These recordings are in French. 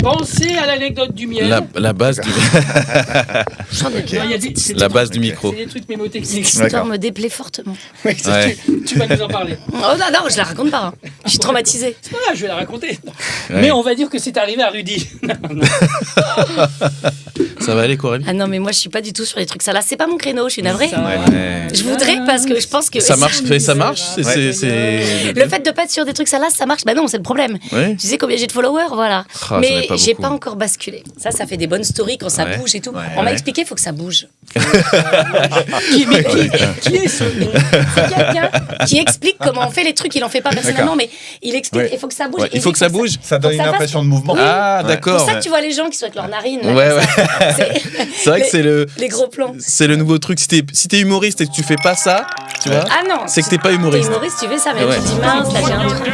Pensez à l'anecdote du miel. La base du... Okay. La base du micro. C'est des trucs mémotechniques. Cette histoire me déplaît fortement. Oui, tu vas nous en parler. Oh non, je la raconte pas. Je suis traumatisée. C'est pas grave, je vais la raconter. Mais on va dire que c'est arrivé à Rudy. Ça va aller, Coralie? Ah non, mais moi je suis pas du tout sur les trucs ça là. C'est pas mon créneau, je suis navrée. Ouais. Je voudrais parce que je pense que Ça marche, ça marche. Le fait de pas être sur des trucs ça là, ça marche. Bah non, c'est le problème. Ouais. Tu sais combien j'ai de followers, voilà. Ah, mais pas j'ai beaucoup. pas encore basculé. Ça fait des bonnes stories quand ça bouge et tout. On m'a expliqué, il faut que ça bouge. Qui est ce nom? C'est quelqu'un qui explique comment on fait les trucs. Il en fait pas personnellement, mais il explique. Il faut que ça bouge. Ouais, il faut que ça bouge. Ça donne une impression de mouvement. Ah, d'accord. C'est pour ça que tu vois les gens qui sont avec leurs narines. là, Ouais, comme ça. C'est vrai que c'est le. Les gros plans. C'est le nouveau truc. Si t'es humoriste et que tu fais pas ça, tu vois, Ah non. c'est que t'es pas T'es humoriste. humoriste, tu fais ça, mais Ouais. tu te dis mince, là j'ai un truc.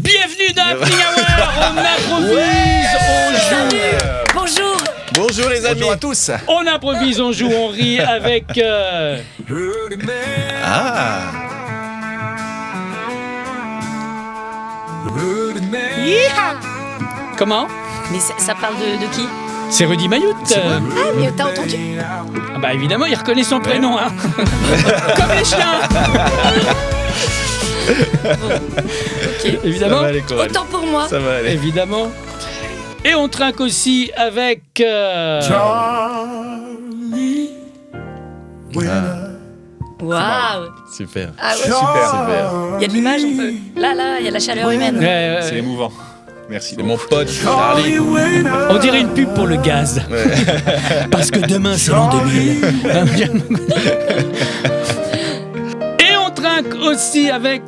Bienvenue dans Happy Hour. On improvise, on joue. Bonjour. Bonjour les amis. Bonjour à tous. On improvise, on joue, on rit avec. Ah. Comment? Mais ça parle de qui? C'est Rudy Mayotte. Ah, mais t'as entendu? Ah bah évidemment, il reconnaît son prénom, hein. Comme les chiens. Ok. Évidemment. Ça va aller, Coralie. Autant pour moi. Ça va aller. Évidemment. Et on trinque aussi avec. Waouh. Super. Ah ouais. Super. Il y a de l'image un peu. Là, il y a la chaleur humaine. C'est émouvant. Merci. C'est mon pote Charlie. On dirait une pub pour le gaz. Parce que demain, c'est l'an 2000. Et on trinque aussi avec.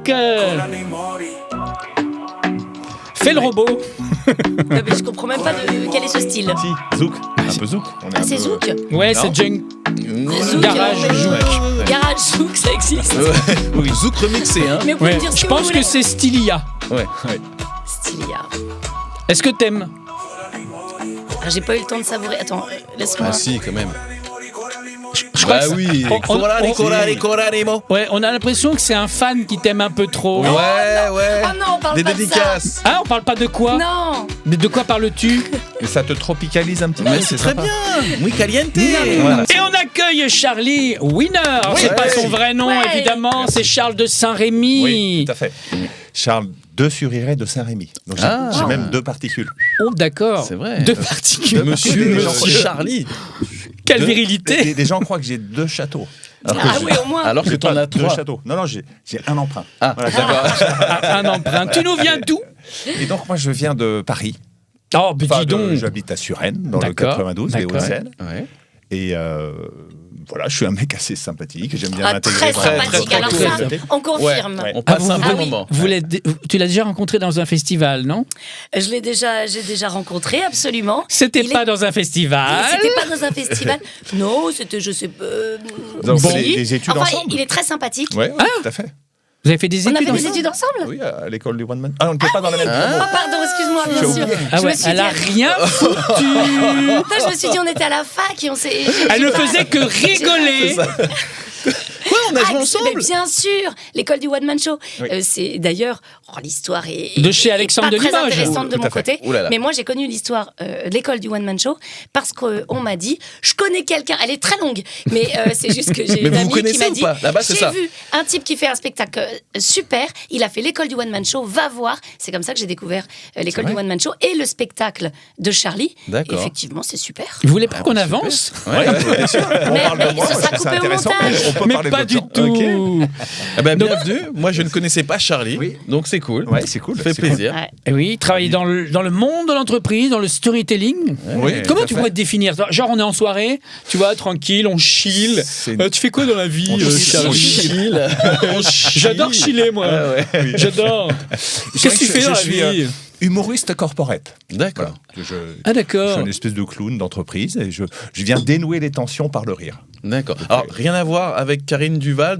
Fais le robot. Mais je comprends même pas quel est ce style. Si, Zouk. Un peu Zouk. On est Ah, un c'est peu- Zouk. Ouais, Non. c'est Junk. Zouk, Garage Zouk. Garage Zouk, ça existe. Oui, Zouk remixé, hein. Mais vous pouvez Ouais. me dire ce Je que vous pense voulez. que c'est Stylia. Ouais. Stylia. Est-ce que t'aimes? Ah, j'ai pas eu le temps de savourer. Attends, laisse-moi. Ah si, quand même. Je crois que oui. on- Ouais, on a l'impression que c'est un fan qui t'aime un peu trop. Ouais, ouais. Oh non, on parle Des pas de ça. dédicaces. Ah, on parle pas de quoi? Non. Mais de quoi parles-tu? Mais ça te tropicalise un petit peu. Mais c'est très bien. Muy caliente. Voilà. Et on accueille Charlie Winner. C'est pas son vrai nom, Ouais. évidemment. C'est Charles de Saint-Rémy. Oui, tout à fait. Charles de Suriret de Saint-Rémy. Donc j'ai même deux particules. Oh, d'accord. C'est vrai. Deux particules. Monsieur Monsieur Charlie. Quelle Deux- virilité. Les gens croient que j'ai deux châteaux. Ah oui, au moins. Alors que J'ai t'en pas as deux 3. châteaux. Non, j'ai un emprunt. Ah, Voilà, d'accord. Un emprunt. Tu nous viens d'où? Et donc moi je viens de Paris. Oh, mais Enfin, dis donc. J'habite à Suresnes, dans le D'accord, 92, les d'accord. Hauts-de-Seine. Ouais. Et voilà, je suis un mec assez sympathique. J'aime bien Ah, m'intégrer. très sympathique. très Alors cool. ça, on confirme. Ouais. On passe un Ah bon oui. moment. Tu l'as déjà rencontré dans un festival, non? J'ai déjà rencontré, absolument. C'était Il pas est- dans un festival. C'était pas dans un festival. Non, c'était, je sais pas. Donc, si. des études enfin, ensemble. il est très sympathique. Oui, tout à fait. Vous avez fait des On a études fait des ensemble? études ensemble. Oui, à l'école du One Man. Ah, on n'était pas dans la même Oh, promo. pardon, excuse-moi, bien sûr. Ah Je ouais, me suis elle a dit- rien foutu. Putain, je me suis dit, on était à la fac et on s'est. Elle ne faisait que rigoler. Quoi, on a joué Mais ensemble? bien sûr, l'école du One Man Show. Oui. C'est d'ailleurs, l'histoire est De chez Alexandre pas de très Limoges. intéressante de Tout mon à fait. côté. Ouh là là. Mais moi, j'ai connu l'histoire de l'école du One Man Show parce qu'on m'a dit, je connais quelqu'un. Elle est très longue, mais c'est juste que j'ai Mais une vous amie qui connaissez m'a ou dit, pas Là-bas, c'est ça. j'ai vu un type qui fait un spectacle super. Il a fait l'école du One Man Show. Va voir. C'est comme ça que j'ai découvert l'école du vrai One Man Show et le spectacle de Charlie. D'accord. Effectivement, c'est super. Vous voulez pas qu'on avance? Ouais. Bien sûr. On Mais- parle de mais moi, ce parce sera que c'est coupé au intéressant. montage. On peut Mais parler pas d'autres du gens. tout. Ah ben, bienvenue. Moi, je ne connaissais pas Charlie. Oui. Donc, c'est cool. Ouais, c'est cool. Ça fait c'est cool. plaisir. Ouais. Eh oui, travailler dans le monde de l'entreprise, dans le storytelling. Oui, Comment tout à tu fait. pourrais te définir? Genre, on est en soirée, tu vois, tranquille, on chill. C'est- Tu fais quoi dans la vie, On chill. Charlie? On chill. J'adore chiller, moi. Ah ouais. J'adore. Qu'est-ce que tu fais dans la suis vie? humoriste corporate. D'accord. Voilà. Ah, Je d'accord. suis une espèce de clown d'entreprise et je viens dénouer les tensions par le rire. D'accord. Alors, rien à voir avec Karine Duval,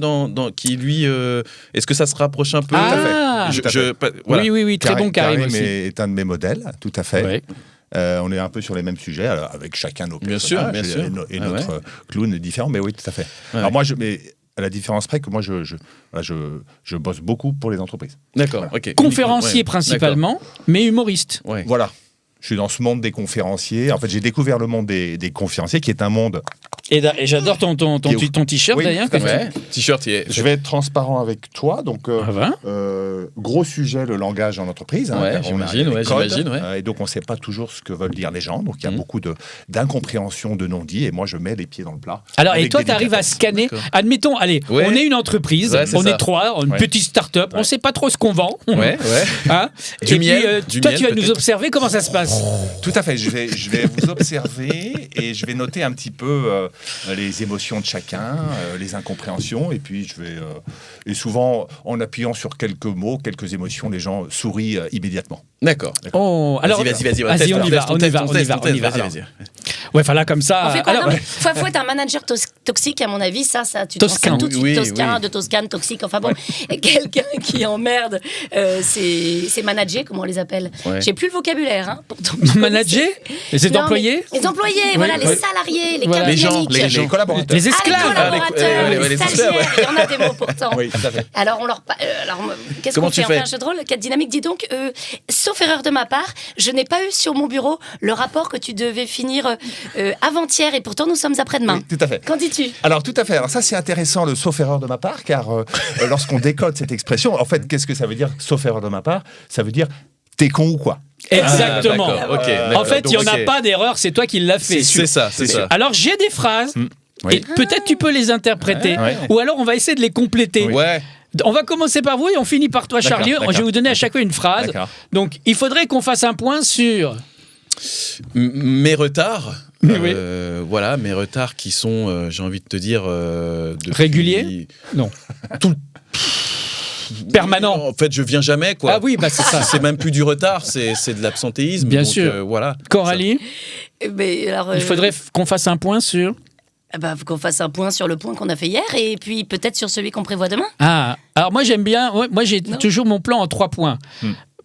qui lui. Est-ce que ça se rapproche un peu? Ah, Tout à fait. Voilà. oui, très bon Karim aussi. est un de mes modèles, tout à fait. Ouais. On est un peu sur les mêmes sujets, alors, avec chacun nos Bien sûr, personnages bien sûr. et Ah notre clown est différent, mais oui, tout à fait. Ouais. Alors moi, mais à la différence près que moi, je bosse beaucoup pour les entreprises. D'accord. Ok. Conférencier Ouais, principalement, mais humoriste. d'accord. Ouais. Voilà. Je suis dans ce monde des conférenciers. En fait, j'ai découvert le monde des conférenciers, qui est un monde... Et j'adore ton t-shirt, Oui, d'ailleurs. tout à que fait. tu- T-shirt, il est... Je vais être transparent avec toi. Donc, Ah ben. gros sujet, le langage en entreprise. Ouais, car on a j'imagine, des ouais, codes, j'imagine, ouais. et donc, on ne sait pas toujours ce que veulent dire les gens. Donc, il y a beaucoup d'incompréhension, de non-dits. Et moi, je mets les pieds dans le plat. Alors, et avec toi, tu arrives à délicatesse. scanner. D'accord. Admettons, allez, Ouais. on est une entreprise, Ouais, c'est on ça. est trois, une Ouais. petite start-up, on ne sait pas trop ce qu'on vend. Ouais, ouais. Hein Du et miel, puis, du toi, miel, tu vas nous peut-être. observer comment ça se passe. Tout à fait. Je vais vous observer et je vais noter un petit peu les émotions de chacun, les incompréhensions. Et puis, et souvent, en appuyant sur quelques mots, quelques émotions, les gens sourient immédiatement. D'accord. Oh, alors, Vas-y, vas-y, test, on y test, va, test, on y test, va, test, on y va, test, on y va. vas-y, Alors, vas-y. ouais, enfin là, comme ça. On fait quoi alors, non, mais faut être un manager toxique, à mon avis, ça tu Toscan. te tout de suite. Oui, Toscan, oui. de Toscane, toxique, enfin bon. Et quelqu'un qui emmerde ses managers, comment on les appelle Ouais. J'ai plus le vocabulaire, hein, pourtant. manager et ses Non, employés, mais Les employés, voilà, les salariés, les Voilà. Les gens, cabinets. les gens. Les collaborateurs. les Ah, les esclaves. collaborateurs, les les esclaves, stagiaires, il y en a des mots pourtant. Oui, tout à fait. Alors, qu'est-ce Comment qu'on tu fait On fait fais un jeu de rôle, 4 dynamique. Dis donc, sauf erreur de ma part, je n'ai pas eu sur mon bureau le rapport que tu devais finir avant-hier et pourtant nous sommes après-demain. Oui, tout à fait. Qu'en dis-tu Alors tout à fait. Alors ça c'est intéressant, le sauf erreur de ma part, car lorsqu'on décode cette expression, en fait, qu'est-ce que ça veut dire, sauf erreur de ma part? Ça veut dire t'es con ou quoi? Exactement. Ah, d'accord, ok, En d'accord. fait, il n'y en a Ok. pas d'erreur, c'est toi qui l'as fait. C'est ça, c'est ça. Alors, j'ai des phrases, Oui. et peut-être tu peux les interpréter, Ouais. ou alors on va essayer de les compléter. Ouais. On va commencer par vous et on finit par toi, D'accord, Charlie. d'accord. Je vais vous donner à chaque fois une phrase. D'accord. Donc, il faudrait qu'on fasse un point sur... Mes retards, Oui. voilà, mes retards qui sont, j'ai envie de te dire, depuis- Réguliers Non. Tout le- Permanent. En fait, je viens jamais, quoi. Ah oui, bah c'est ça. C'est même plus du retard, c'est de l'absentéisme. Bien donc, sûr. Voilà. Coralie, Mais alors, il faudrait qu'on fasse un point sur... faut qu'on fasse un point sur le point qu'on a fait hier et puis peut-être sur celui qu'on prévoit demain. Ah, alors moi j'aime bien, moi j'ai Non. toujours mon plan en 3 points.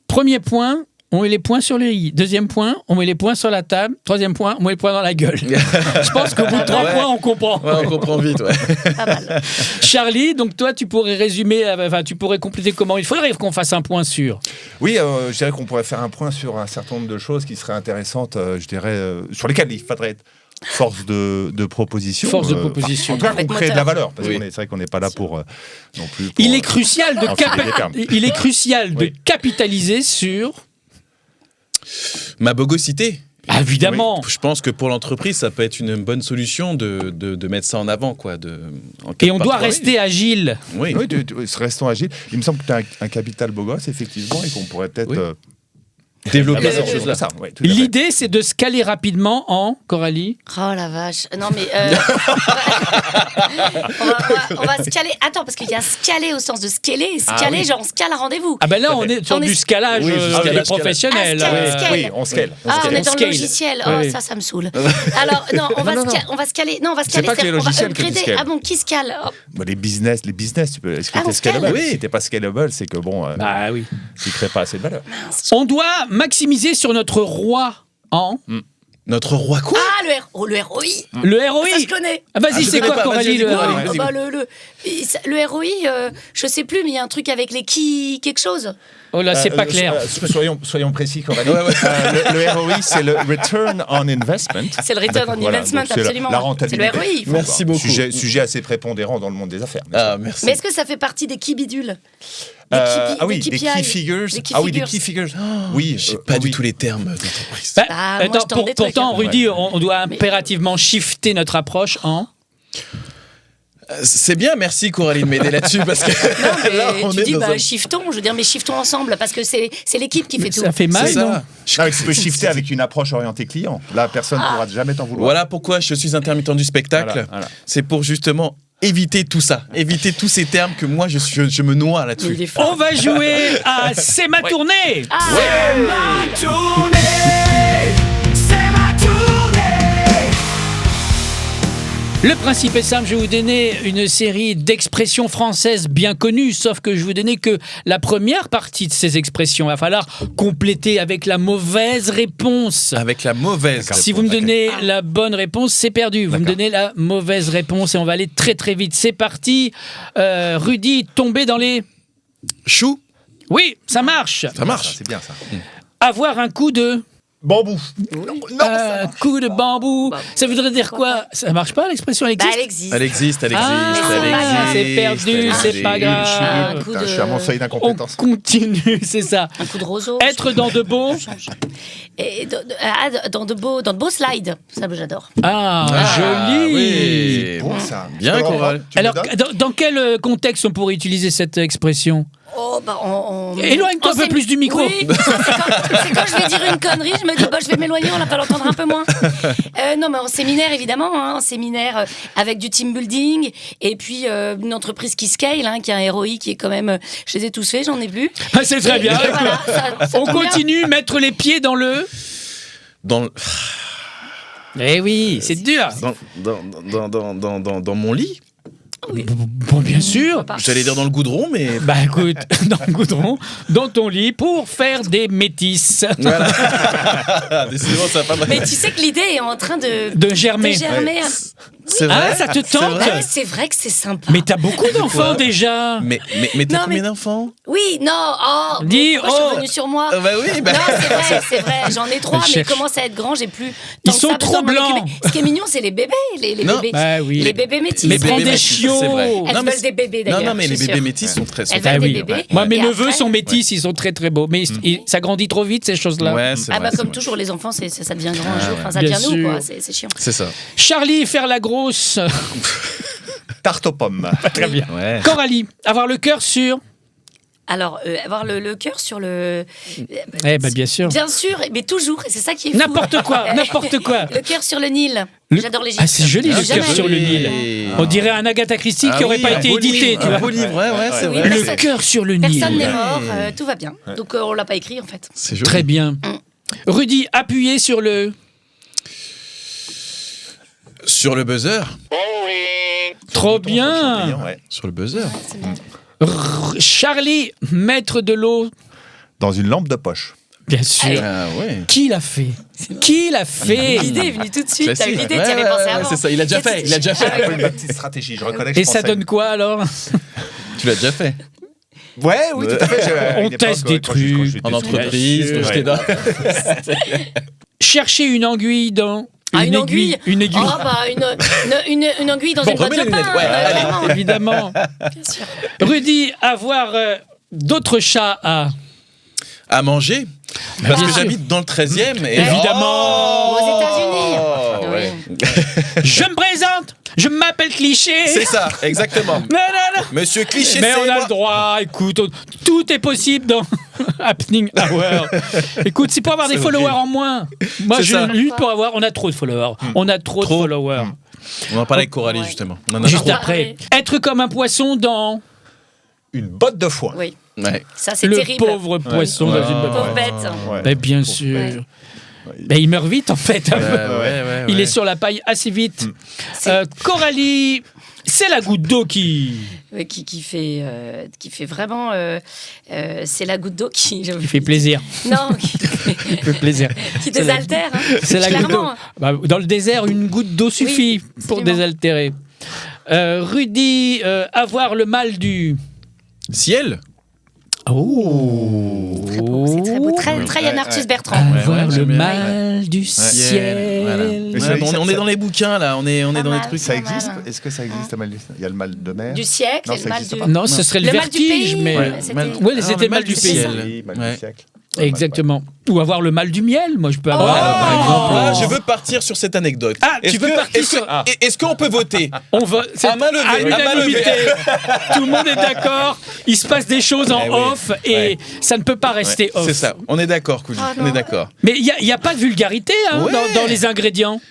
Premier point, on met les points sur le i. Deuxième point, on met les points sur la table. Troisième point, on met les points dans la gueule. Je pense qu'au bout de 3 Ouais. points, on comprend. Ouais, on comprend vite, ouais. Pas mal. Charlie, donc toi, tu pourrais résumer, enfin, tu pourrais compléter comment il faudrait qu'on fasse un point sur. Oui, je dirais qu'on pourrait faire un point sur un certain nombre de choses qui seraient intéressantes, je dirais, sur lesquelles il faudrait être force de proposition. Force de proposition. En tout cas, qu'on crée de la valeur, parce Oui. que c'est vrai qu'on n'est pas là pour non plus. Pour, Il est crucial de, enfiler des termes. il est crucial de Oui. capitaliser sur... Ma bogosité. Évidemment. Je pense que pour l'entreprise, ça peut être une bonne solution de mettre ça en avant, quoi. Et on doit rester agile. Oui. Oui, restons agiles. Il me semble que tu as un capital beau gosse, effectivement, et qu'on pourrait peut-être Oui. Développer avancer cette sur chose-là. ça. Oui, tout à fait. L'idée, c'est de se caler rapidement en... Coralie Oh la vache. Non mais on va se caler. Attends parce qu'il y a se caler au sens de scaler et se caler oui. genre on se cale à rendez-vous. Ah ben là, Tout à on fait. est sur On est- du scalage Oui, du scalage, professionnel. Ah, scale, là. scale. Oui, on scale. Ah, on est On dans scale. le logiciel. Oui, Oh, oui. ça me saoule. Alors, non, on va se caler. Non, on va se C'est caler. pas que les on va logiciels que tu upgrader. scales. Ah bon, qui se cale Oh, Bon, les business, tu peux. Est-ce que Ah, tu on es scalable? scale. Oui. Si tu n'es pas scalable, c'est que bon, Bah oui. tu ne crées pas assez de valeur. On doit maximiser sur notre roi en... Notre roi quoi? Ah, le ROI. Le Ça, ROI. je connais. Ah, vas-y, Ah, je c'est connais quoi, pas, Coralie, vas-y, le dis-moi, ROI Coralie. Bah, le ROI, je sais plus, mais il y a un truc avec les qui quelque chose. Oh là, c'est pas clair. Soyons précis, Coralie. Ouais, ouais. Le ROI, c'est le Return on Investment. C'est le return on Voilà, investment, donc c'est absolument. La rentabilité. C'est le ROI. Merci beaucoup. Sujet assez prépondérant dans le monde des affaires. Ah, merci. Mais est-ce que ça fait partie des qui bidules Ah oui, des des KPI. key figures. Des key Ah oui, des figures. key figures. Oui, Je sais pas du oui. tout les termes d'entreprise. Bah, Ah, moi, attends, je tente des trucs, pourtant, hein. Rudy, on doit impérativement shifter notre approche en... C'est bien, merci Coralie de m'aider là-dessus parce que Non, mais là on tu est dis, dans un... shiftons, je veux dire, mais shiftons ensemble, parce que c'est l'équipe qui fait tout. Ça fait mal, C'est ça. non Ah, mais tu peux shifter avec une approche orientée client. Là, personne ne pourra jamais t'en vouloir. Voilà pourquoi je suis intermittent du spectacle. Voilà, voilà. C'est pour justement éviter tout ça, éviter tous ces termes que moi je me noie Mais il là-dessus. est fort. On va jouer à C'est ma tournée. Ah, Le principe est simple, je vais vous donner une série d'expressions françaises bien connues, sauf que je vous donner que la première partie de ces expressions. Il va falloir compléter avec la mauvaise réponse. Avec la mauvaise. Si vous me donnez la bonne réponse, c'est perdu. Vous me donnez la mauvaise réponse et on va aller très très vite. C'est parti. Rudy, tomber dans les... Chou, Oui, ça marche. ça marche. C'est bien ça. Avoir un coup de... Bambou. Coup de bambou. Bah, Ça voudrait dire quoi? Ça marche pas l'expression? Elle Bah, existe? elle existe. Elle existe, elle existe, Ah, elle c'est pas grave, existe. c'est perdu, c'est pas grave. Un coup Putain, de- je suis à mon seuil On d'incompétence. continue, c'est ça. Un coup de roseau. Être dans de beaux. Et dans de beaux slides. Ça, j'adore. Ah, Ah, joli. oui. Bon, ça. Bien, Tu peux le Coral. reprendre ? Tu me le Alors, donnes dans quel contexte on pourrait utiliser cette expression? Oh, bah, Éloigne-toi un peu plus du micro. Oui, c'est quand je vais dire une connerie, je me dis, bah, je vais m'éloigner, on va l'entendre un peu moins. Non, mais en séminaire, évidemment, hein, en séminaire avec du team building, et puis une entreprise qui scale, hein, qui a un ROI qui est quand même, je les ai tous faits, j'en ai plus. Ah, c'est très bien. Et voilà, ça On tombe bien. continue, mettre les pieds dans le. Dans, le- Eh oui, c'est dur. dans mon lit. Bon, bien sûr. J'allais dire dans le goudron, mais. Bah écoute, dans le goudron, dans ton lit, pour faire des métisses. Voilà. Décidément, ça va pas Mais mal. tu sais que l'idée est en train de Germer. germer. C'est Ah, vrai. ça te C'est tente? vrai. Ouais, c'est vrai que c'est sympa. Mais t'as beaucoup d'enfants déjà. Mais t'as Non, combien mais- d'enfants? Oui, non, oh, Dis, pourquoi je oh. suis revenue sur moi. Bah oui, bah. Non, c'est vrai, j'en ai 3, Elle mais cherche. ils commencent à être grands, j'ai plus. Ils tant que sont ça trop besoin de m'en blancs. occuper. Ce qui est mignon, c'est les bébés, les Non. bébés. Bah oui. Les bébés métis. Mais prends bébés des métis, chiots. c'est vrai. Elles Non, mais veulent des bébés d'ailleurs. Non, mais les je suis bébés sûre. métis sont très Elles très veulent Ah des oui. bébés. Moi, mes Et neveux après- sont métis, ils sont très très beaux. Mais ça grandit trop vite ces choses-là. Ouais, c'est Ah vrai. bah c'est comme vrai. toujours, les enfants, ça devient grand un Ah jour. ouais. Enfin, ça Bien devient nous, sûr. quoi. C'est chiant. C'est ça. Charlie, faire la grosse. Tarte aux pommes. Très bien. Ouais. Coralie, avoir le cœur sur. Alors, avoir le cœur sur le... Eh ben bien sûr. Bien sûr, mais toujours, et c'est ça qui est fou. N'importe quoi, n'importe quoi. Le cœur sur le Nil. Le- J'adore l'Égypte. Ah, c'est joli le J'ai cœur jamais- sur le Nil. On dirait un Agatha Christie qui n'aurait pas été édité, tu Un vois. beau livre, ouais, c'est Oui, vrai. mais Le ça- cœur sur le Nil. Personne n'est Ouais. mort, tout va bien. Donc on l'a pas écrit en fait. C'est joli. Très bien. Rudy, appuyez sur le. Sur le buzzer. Trop bien. Ouais. Sur le buzzer. Charlie, mettre de l'eau. Dans une lampe de poche. Bien sûr. Ah ouais. Qui l'a fait? Qui l'a fait? L'idée est venue tout de suite. T'as eu Classique. l'idée, Ouais, tu y avais ouais, pensé ouais, avant. c'est ça, il a déjà fait, il a déjà fait. Un peu une petite stratégie. Je reconnais que Et je ça pensais- donne quoi alors? Tu l'as déjà fait. Ouais, oui, tout à fait. On teste des trucs. En entreprise, Ouais. j'étais dans. Chercher une anguille dans. Ah, une aiguille. Une aiguille. Oh bah une aiguille dans Bon, une boîte remets de les pain. lunettes, ouais, allez. Vraiment, Évidemment. bien sûr. Rudy, avoir d'autres chats à. À manger. Parce bien que sûr. j'habite dans le 13e. Et... Évidemment. Aux États-Unis. Oh, Oui. ouais. Je me présente. Je m'appelle Cliché. C'est ça, exactement. Non, non, non. Monsieur Cliché, Mais c'est on a moi. le droit, écoute, tout est possible dans Happening Hour. Écoute, c'est pour avoir des C'est followers vrai. en moins. Moi, C'est je ça. lutte pour avoir. On a trop de followers. On a trop de Trop. followers. On en parlait avec Coralie, Ouais. justement. On en a Juste trop. après. Être comme un poisson dans Une botte de foin. Oui, Ouais. ça c'est le terrible. pauvre poisson Ouais. dans une botte. Pauvre Ouais. bête. Ouais. Mais bien sûr. Ouais. Ben, il meurt vite en fait. Ouais, Il est sur la paille assez vite. C'est- Coralie, c'est la goutte d'eau qui Oui, qui fait vraiment. C'est la goutte d'eau qui. fait plaisir. Non, qui Fait plaisir. désaltère. Hein. C'est la goutte d'eau. Clairement. Bah, dans le désert, une goutte d'eau suffit pour absolument. désaltérer. Rudy, avoir le mal du. Ciel. Oh, Très beau, c'est très beau. Très Yann Arthus Bertrand. Avoir Ouais, le j'aime bien. mal du ciel. Voilà. Mais Ouais, ça- on est dans les bouquins, là. On est Pas dans les mal. trucs. Ça Pas existe mal. Est-ce que ça existe, Amélie ? Il y a le mal de mer. Du siècle, Non, c'est ça le mal existe du. pas. Non, ce serait le, Le mal du vertige, pays, mais. ouais. Ouais, C'était- mal- Ouais, Ah, c'était le mal du C'est ça. ciel. Oui, mal Ouais. du siècle. Exactement. Ou avoir le mal du miel. Moi, je peux avoir. par exemple. Ah, je veux partir sur cette anecdote. Ah, tu veux partir sur- Est-ce qu'on peut voter On va. c'est À main levée, à à main l'unanimité. Tout le monde est d'accord. Il se passe des choses en Eh oui. off et Ouais. ça ne peut pas rester off. C'est ça. On est d'accord, Couli. Ah, On est non. d'accord. Mais il n'y a pas de vulgarité hein, Ouais. dans les ingrédients.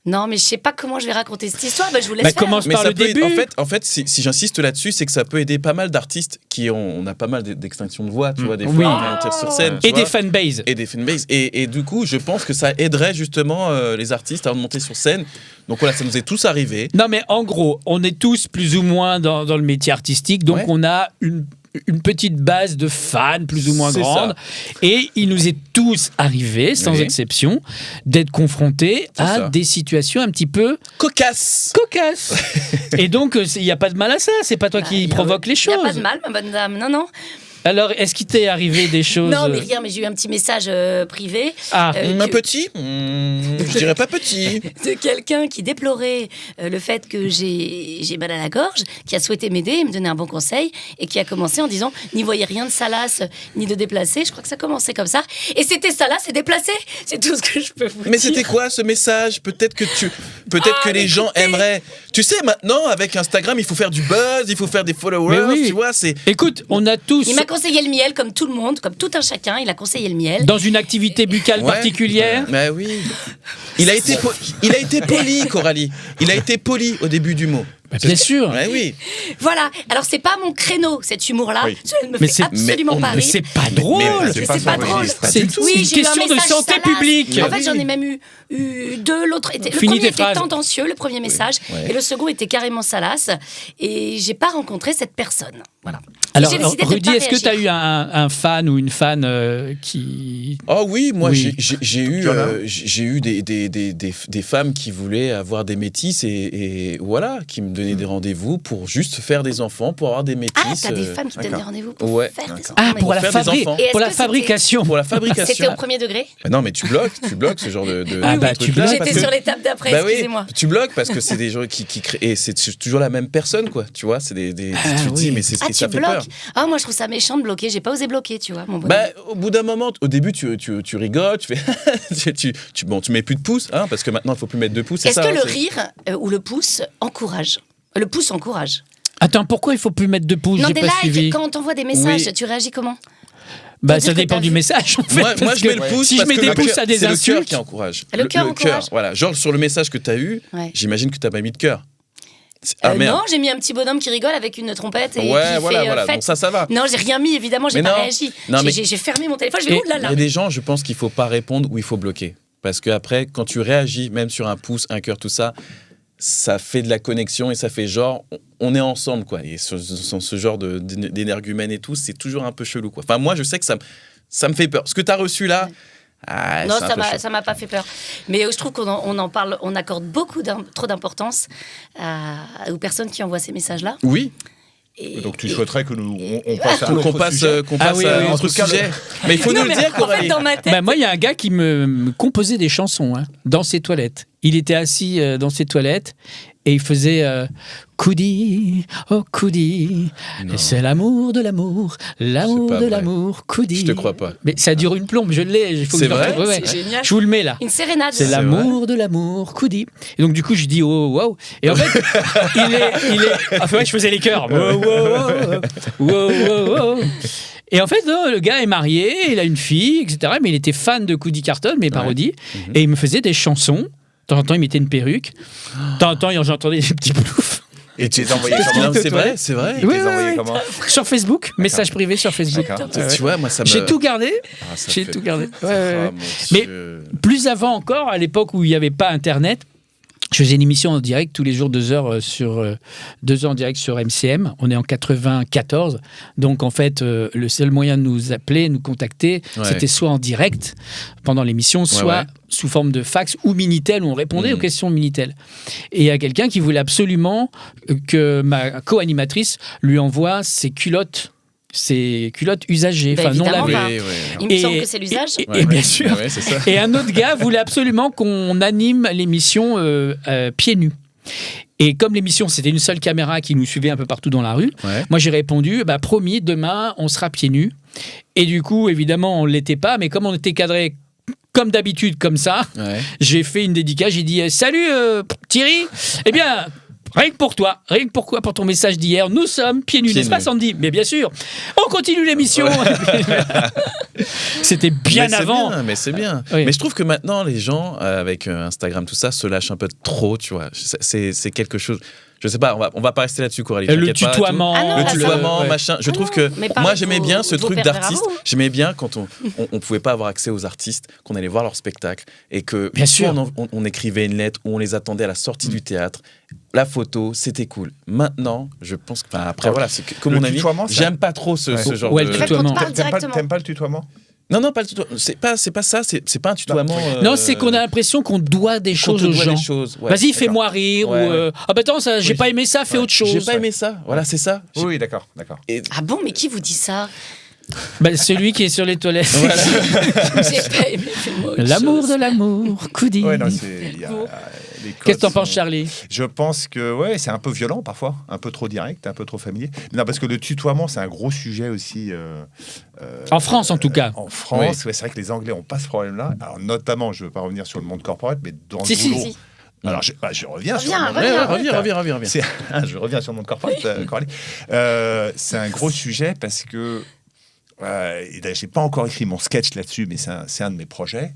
Non, mais je sais pas comment je vais raconter cette histoire. Bah, je vous laisse Bah, faire. commence par ça le peut début. en fait, si j'insiste là-dessus, c'est que ça peut aider pas mal d'artistes qui ont. On a pas mal d'extinctions de voix, tu vois, des fois, Oui. ils montent sur scène. tu Et vois. des fanbases. Et des fanbases. Et du coup, je pense que ça aiderait justement les artistes à monter sur scène. Donc voilà, ça nous est tous arrivé. Non, mais en gros, on est tous plus ou moins dans le métier artistique, donc Ouais. on a une petite base de fans plus ou moins C'est grande. Et il nous est tous arrivé, sans Oui. exception, d'être confrontés C'est à ça. des situations un petit peu Cocasse. cocasses. Et donc, il n'y a pas de mal à ça. C'est pas toi Bah, qui y a- provoque les Il n'y choses. a pas de mal, ma bonne dame. Non, non. Alors, est-ce qu'il t'est arrivé des choses Non, mais rien, mais j'ai eu un petit message privé. Ah. Un petit Je dirais pas petit. De quelqu'un qui déplorait le fait que j'ai mal à la gorge, qui a souhaité m'aider, me donner un bon conseil, et qui a commencé en disant n'y voyez rien de salace ni de déplacé. Je crois que ça commençait comme ça. Et c'était salace et déplacé. C'est tout ce que je peux vous dire. Mais c'était quoi ce message? Peut-être que les gens aimeraient. Tu sais, maintenant, avec Instagram, il faut faire du buzz, il faut faire des followers, Mais oui. tu vois, c'est... Écoute, on a tous, Il m'a conseillé le miel, comme tout le monde, comme tout un chacun, il a conseillé le miel. dans une activité buccale Ouais. particulière. Mais oui. Il a été poli, Coralie. Il a été poli au début du mot. Bien sûr. Ouais, oui. Voilà. Alors, c'est pas mon créneau, cet humour-là. Oui. Ça ne me Mais fait c'est- absolument mais- pas Mais rire. c'est pas drôle. c'est pas son drôle. registre. C'est Oui, une j'ai eu un question de message santé salace. publique. En fait, j'en ai même eu deux. L'autre était, le Finis premier tes était phrases. tendancieux, le premier message, Ouais. et le second était carrément salace. Et j'ai pas rencontré cette personne. Voilà. Alors, J'ai décidé de Rudy, pas est-ce que tu as réagir. eu un fan ou une fan qui... Oh oui, moi Oui. j'ai eu, Tu en as j'ai eu des femmes qui voulaient avoir des métis et voilà, qui me donnaient des rendez-vous pour juste faire des enfants, pour avoir des métis. Ah, t'as des femmes qui te donnent des rendez-vous pour Ouais. faire des enfants. Ah, mais- pour la, faire des enfants. Et est-ce pour la que c'était- fabrication. Pour la fabrication. C'était au premier degré. Bah non, mais tu bloques ce genre de Ah bah, truc-là, tu bloques. parce J'étais que- sur l'étape d'après, Bah oui, excusez-moi. tu bloques parce que c'est des gens qui créent et c'est toujours la même personne, quoi. Tu vois, c'est Ah tu te dis oui. mais c'est Ah, et ça tu fait bloques. peur. Ah, moi, je trouve ça méchant de bloquer. J'ai pas osé bloquer, tu vois, mon bonhomme. Bah, au bout d'un moment, au début, tu rigoles, tu fais, tu mets plus de pouces, hein, parce que maintenant, il faut plus mettre de pouces. c'est Est-ce ça, que le hein, c'est- rire ou le pouce encourage? Le pouce encourage. Attends, pourquoi il faut plus mettre de pouces? Non, J'ai des pas likes, suivi. quand on t'envoie des messages, Oui. tu réagis comment? Bah, Pour ça dire que dépend t'as du vu. message. En fait, Moi, parce je mets que le pouce si je parce mets que des le pouces cœur- à des c'est le cœur insultes, qui encourage. Le cœur encourage. Voilà, genre sur le message que tu as eu, Ouais. j'imagine que tu n'as pas mis de cœur. Ah merde. Non, j'ai mis un petit bonhomme qui rigole avec une trompette et Ouais, qui voilà, fait voilà. fête. Donc ça va. Non, j'ai rien mis, évidemment, j'ai Mais pas non. réagi. Non, mais- J'ai fermé mon téléphone, je Et- vais Il y oulala. a des gens, je pense qu'il faut pas répondre ou il faut bloquer. Parce que après, quand tu réagis, même sur un pouce, un cœur, tout ça, ça fait de la connexion et ça fait genre, on est ensemble, quoi. Et ce genre d'énergumène et tout, c'est toujours un peu chelou, quoi. Enfin, moi, je sais que ça me fait peur. Ce que tu as reçu là, ah, Non, c'est un peu chaud. ça m'a pas fait peur. Mais je trouve qu'on en parle, on accorde trop d'importance aux personnes qui envoient ces messages-là. Oui, Et, Donc tu et- souhaiterais que nous on passe à un qu'on autre passe, sujet. qu'on Ah passe oui, à oui, un en autre tout cas, sujet. Mais il faut Non, nous le mais dire, en fait, Coralie. dans ma tête. Bah, moi, il y a un gars qui me composait des chansons dans ses toilettes. Il était assis dans ses toilettes et il faisait Coudi, oh Coudi, Non. c'est l'amour de l'amour, l'amour C'est pas de vrai. l'amour, Coudi. Je te crois pas. Mais ça dure une plombe, je l'ai. il faut que C'est je le vrai retrouve, ouais, C'est ouais. génial. Je vous le mets là. Une sérénade. C'est vrai l'amour de l'amour, Coudi. Et donc, du coup, je dis, oh, wow. Et en fait, il est. Enfin, ouais, je faisais les chœurs. Wow, wow, wow, wow, wow. Et en fait, le gars est marié, il a une fille, etc. Mais il était fan de Coudi Carton, mes parodies. Et il me faisait des chansons. De temps en temps, il mettait une perruque. De temps en temps, j'entendais des petits ploufs. Et tu les envoyés Non, comment c'est vrai, c'est vrai. Tu Oui, les oui, envoyés oui. comment Sur Facebook, message privé sur Facebook. D'accord. Ouais, ouais. Tu vois, moi, ça me... J'ai tout gardé. Ah, ça J'ai fait- tout gardé. Ouais, Ah, ouais, ouais. mon Mais- Dieu. Plus avant encore, à l'époque où il n'y avait pas Internet, je faisais une émission en direct tous les jours, 2 heures, 2 heures en direct sur MCM. On est en 94. Donc, en fait, le seul moyen de nous appeler, nous contacter, Ouais. c'était soit en direct pendant l'émission, soit ouais. sous forme de fax ou Minitel, où on répondait aux questions Minitel. Et il y a quelqu'un qui voulait absolument que ma co-animatrice lui envoie ses culottes usagées, Bah, enfin non évidemment, lavées. enfin, Ouais. Il me semble que c'est l'usage. Et bien sûr. Ouais, c'est ça. Et un autre gars voulait absolument qu'on anime l'émission pieds nus. Et comme l'émission, c'était une seule caméra qui nous suivait un peu partout dans la rue, Ouais. moi j'ai répondu, bah, promis, demain, on sera pieds nus. Et du coup, évidemment, on ne l'était pas, mais comme on était cadré comme d'habitude, comme ça, Ouais. j'ai fait une dédicace, j'ai dit, salut Thierry, eh bien... Rien que pour toi, pour ton message d'hier, nous sommes pieds nus, Pieds n'est-ce pas nus. Sandy? Mais bien sûr, on continue l'émission. C'était bien Mais c'est avant. bien, mais c'est bien. Oui. Mais je trouve que maintenant, les gens, avec Instagram, tout ça, se lâchent un peu trop, tu vois. C'est quelque chose... Je sais pas, on va pas rester là-dessus, Coralie. Le t'inquiète pas et tout. tutoiement. Ah non, Le là, ça- tutoiement, ouais. machin. Je trouve non, que mais parlez moi de j'aimais vos- bien ce vos truc pervers à d'artiste. vous. J'aimais bien quand on pouvait pas avoir accès aux artistes, qu'on allait voir leur spectacle et que Bien soit sûr. on écrivait une lettre ou on les attendait à la sortie du théâtre. La photo, c'était cool. Maintenant, je pense que, enfin, après voilà, c'est comme Le mon ami, tutoiement, ça- j'aime pas trop ce genre Ouais, de. le En fait, tutoiement. on te parle directement. T'aimes pas le tutoiement? Non, pas le tutoiement. C'est pas ça. C'est pas un tutoiement. Non, c'est qu'on a l'impression qu'on doit des qu'on choses te aux doit gens. des choses. Ouais. Vas-y, fais-moi rire. Ouais, Ou, ouais. ah bah attends, ça, j'ai Oui. pas aimé ça, fais autre chose. J'ai pas aimé ça. Voilà, c'est ça. Oui, d'accord. Et Ah bon, mais qui vous dit ça? Celui qui est sur les toilettes. J'ai pas aimé, fais-moi autre L'amour chose. de l'amour, Coudi. Ouais, non, il y a- les codes Qu'est-ce que t'en sont- penses, Charlie? Je pense que c'est un peu violent parfois, un peu trop direct, un peu trop familier. Non, parce que le tutoiement, c'est un gros sujet aussi. En France, en tout cas. En France, c'est vrai que les Anglais n'ont pas ce problème-là. Alors, notamment, je ne veux pas revenir sur le monde corporate, mais dans le boulot. Si. Alors, je reviens sur le monde Reviens. Reviens. Je reviens sur le monde corporate, Coralie. C'est un gros sujet parce que j'ai pas encore écrit mon sketch là-dessus, mais c'est un de mes projets.